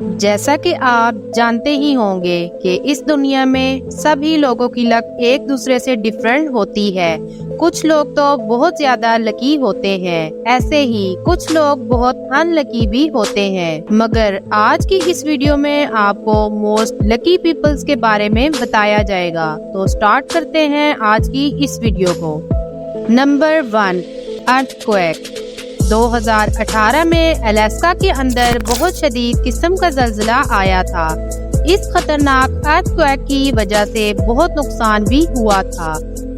जैसा कि आप जानते ही होंगे कि इस दुनिया में सभी लोगों की लक एक दूसरे से डिफरेंट होती है। कुछ लोग तो बहुत ज्यादा लकी होते हैं, ऐसे ही कुछ लोग बहुत अनलकी भी होते हैं। मगर आज की इस वीडियो में आपको मोस्ट लकी पीपल्स के बारे में बताया जाएगा। तो स्टार्ट करते हैं आज की इस वीडियो को। Number 1, earthquake. 2018 में अलास्का के अंदर बहुत शदीद किस्म का ज़लज़ला आया था। इस खतरनाक अर्थक्वेक की वजह से बहुत नुकसान भी हुआ था।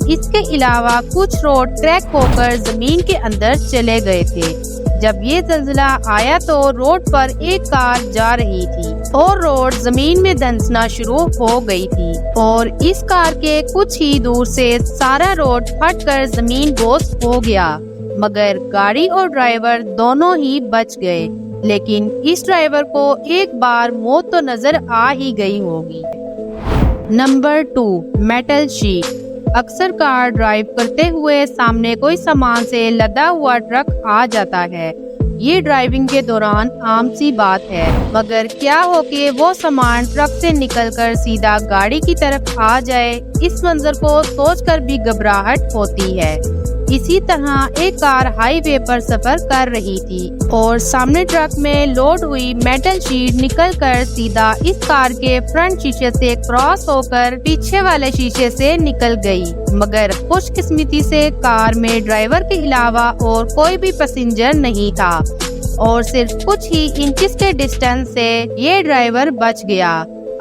इसके अलावा कुछ रोड क्रैक होकर जमीन के अंदर चले गए थे। जब ये ज़लज़ला आया तो रोड पर एक कार जा रही थी और रोड जमीन में धंसना शुरू हो गई थी और इस कार के कुछ ही दूर से सारा रोड फटकर जमीन बोस हो गया। मगर गाड़ी और ड्राइवर दोनों ही बच गए, लेकिन इस ड्राइवर को एक बार मौत तो नजर आ ही गई होगी। Number 2, metal sheet. अक्सर कार ड्राइव करते हुए सामने कोई सामान से लदा हुआ ट्रक आ जाता है। ये ड्राइविंग के दौरान आम सी बात है, मगर क्या हो कि वो सामान ट्रक से निकलकर सीधा गाड़ी की तरफ आ जाए, इस मंजर को सोचकर भी घबराहट होती है। इसी तरह एक कार हाईवे पर सफर कर रही थी और सामने ट्रक में लोड हुई मेटल शीट निकलकर सीधा इस कार के फ्रंट शीशे से क्रॉस होकर पीछे वाले शीशे से निकल गई। मगर खुशकिस्मती से कार में ड्राइवर के अलावा और कोई भी पैसेंजर नहीं था और सिर्फ कुछ ही इंचेस के डिस्टेंस से ये ड्राइवर बच गया।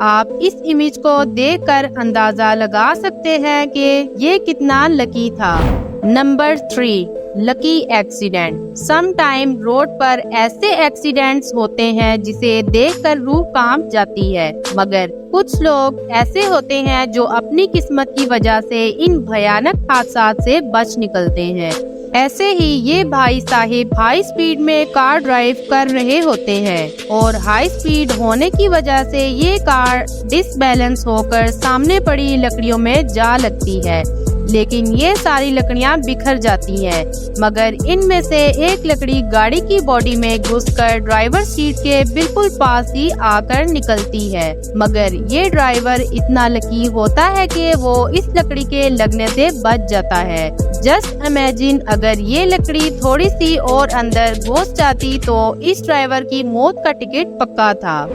आप इस इमेज को देखकर अंदाजा लगा सकते हैं कि ये कितना लकी था। Number 3, lucky accident. Some time road पर ऐसे एक्सीडेंट्स होते हैं जिसे देखकर रूह कांप जाती है, मगर कुछ लोग ऐसे होते हैं जो अपनी किस्मत की वजह से इन भयानक हादसा से बच निकलते हैं। ऐसे ही ये भाई साहिब हाई स्पीड में कार ड्राइव कर रहे होते हैं और हाई स्पीड होने की वजह से ये कार डिसबैलेंस होकर सामने पड़ी लकड़ियों में जा लगती है, लेकिन ये सारी लकड़ियां बिखर जाती हैं। मगर इनमें से एक लकड़ी गाड़ी की बॉडी में घुसकर ड्राइवर सीट के बिल्कुल पास ही आकर निकलती है। मगर ये ड्राइवर इतना लकी होता है कि वो इस लकड़ी के लगने से बच जाता है। जस्ट इमेजिन अगर ये लकड़ी थोड़ी सी और अंदर घुस जाती तो इस ड्राइवर की मौत का टिकट पक्का था।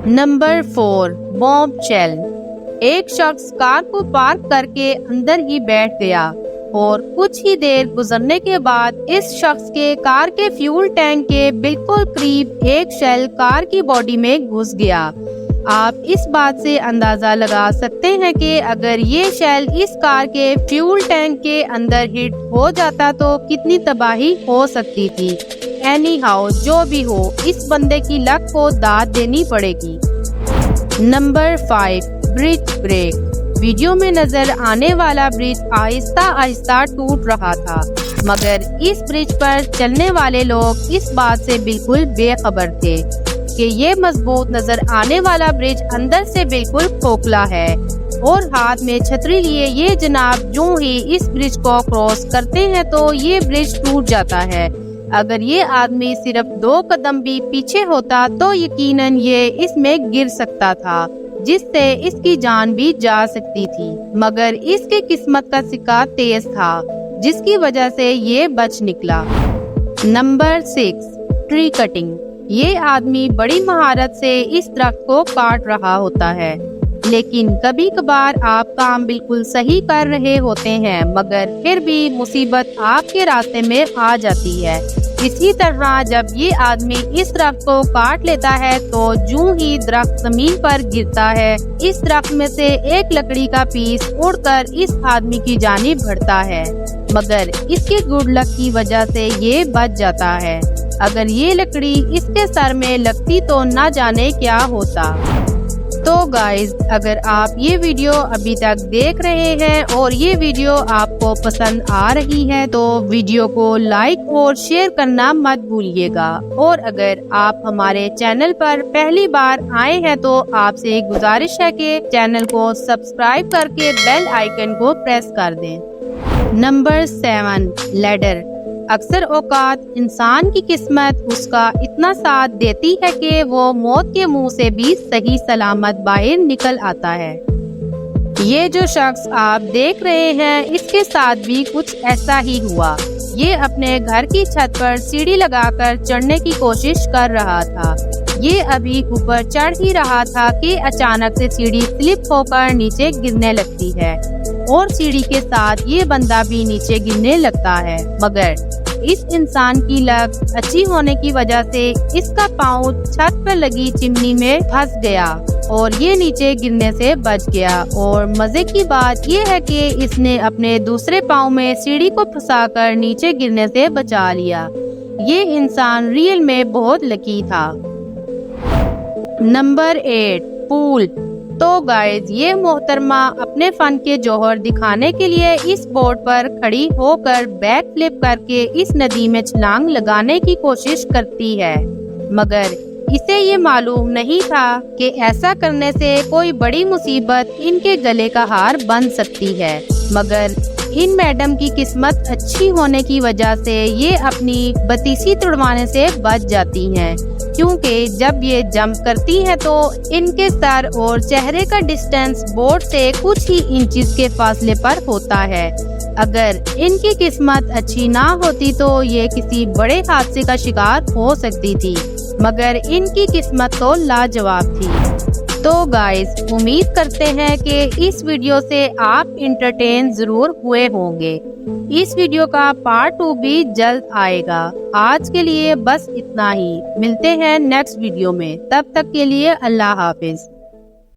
Number 4, bombshell. एक शख्स कार को पार्क करके अंदर ही बैठ गया और कुछ ही देर गुजरने के बाद इस शख्स के कार के फ्यूल टैंक के बिल्कुल करीब एक शेल कार की बॉडी में घुस गया। आप इस बात से अंदाजा लगा सकते हैं कि अगर ये शेल इस कार के फ्यूल टैंक के अंदर हिट हो जाता तो कितनी तबाही हो सकती थी। एनी हाउ, जो भी हो, इस बंदे की लक को दाद देनी पड़ेगी। Number 5, bridge break. वीडियो में नजर आने वाला ब्रिज आहिस्ता आहिस्ता टूट रहा था, मगर इस ब्रिज पर चलने वाले लोग इस बात से बिल्कुल बेखबर थे कि ये मजबूत नजर आने वाला ब्रिज अंदर से बिल्कुल खोखला है और हाथ में छतरी लिए ये जनाब जो ही इस ब्रिज को क्रॉस करते हैं तो ये ब्रिज टूट जाता है। अगर ये आदमी सिर्फ 2 कदम भी पीछे होता तो यकीनन ये इसमें गिर सकता था, जिससे इसकी जान भी जा सकती थी। मगर इसकी किस्मत का सिक्का तेज था, जिसकी वजह से ये बच निकला। Number 6, tree cutting. ये आदमी बड़ी महारत से इस दरख्त को काट रहा होता है, लेकिन कभी कभार आप काम बिल्कुल सही कर रहे होते हैं मगर फिर भी मुसीबत आपके रास्ते में आ जाती है। इसी तरह जब ये आदमी इस दरख्त को काट लेता है तो जूं ही दरख्त जमीन पर गिरता है, इस दरख्त में से एक लकड़ी का पीस उड़कर इस आदमी की जानिब बढ़ता है, मगर इसके गुड लक की वजह से ये बच जाता है। अगर ये लकड़ी इसके सर में लगती तो ना जाने क्या होता। तो गाइज, अगर आप ये वीडियो अभी तक देख रहे हैं और ये वीडियो आपको पसंद आ रही है तो वीडियो को लाइक और शेयर करना मत भूलिएगा। और अगर आप हमारे चैनल पर पहली बार आए हैं तो आपसे गुजारिश है कि चैनल को सब्सक्राइब करके बेल आइकन को प्रेस कर दें। Number 7, ladder. اکثر اوقات انسان کی قسمت اس کا اتنا ساتھ دیتی ہے کہ وہ موت کے منہ سے بھی صحیح سلامت باہر نکل آتا ہے۔ یہ جو شخص آپ دیکھ رہے ہیں اس کے ساتھ بھی کچھ ایسا ہی ہوا۔ یہ اپنے گھر کی چھت پر سیڑھی لگا کر چڑھنے کی کوشش کر رہا تھا۔ یہ ابھی اوپر چڑھ ہی رہا تھا کہ اچانک سے سیڑھی سلپ ہو کر نیچے گرنے لگتی ہے اور سیڑھی کے ساتھ یہ بندہ بھی نیچے گرنے لگتا ہے، مگر اس انسان کی لک اچھی ہونے کی وجہ سے اس کا پاؤں چھت پر لگی چمنی میں پھنس گیا اور یہ نیچے گرنے سے بچ گیا۔ اور مزے کی بات یہ ہے کہ اس نے اپنے دوسرے پاؤں میں سیڑھی کو پھنسا کر نیچے گرنے سے بچا لیا۔ یہ انسان ریئل میں بہت لکی تھا۔ نمبر 8، پول۔ تو گائز، یہ محترمہ اپنے فن کے جوہر دکھانے کے لیے اس بورڈ پر کھڑی ہو کر بیک فلپ کر کے اس ندی میں چھلانگ لگانے کی کوشش کرتی ہے، مگر اسے یہ معلوم نہیں تھا کہ ایسا کرنے سے کوئی بڑی مصیبت ان کے گلے کا ہار بن سکتی ہے، مگر ان میڈم کی قسمت اچھی ہونے کی وجہ سے یہ اپنی بتیسی توڑوانے سے بچ جاتی ہیں، کیونکہ جب یہ جمپ کرتی ہیں تو ان کے سر اور چہرے کا ڈسٹینس بورڈ سے کچھ ہی انچز کے فاصلے پر ہوتا ہے۔ اگر ان کی قسمت اچھی نہ ہوتی تو یہ کسی بڑے حادثے کا شکار ہو سکتی تھی، مگر ان کی قسمت تو لاجواب تھی۔ تو گائز، امید کرتے ہیں کہ اس ویڈیو سے آپ انٹرٹین ضرور ہوئے ہوں گے۔ اس ویڈیو کا پارٹ 2 بھی جلد آئے گا۔ آج کے لیے بس اتنا ہی، ملتے ہیں نیکسٹ ویڈیو میں، تب تک کے لیے اللہ حافظ۔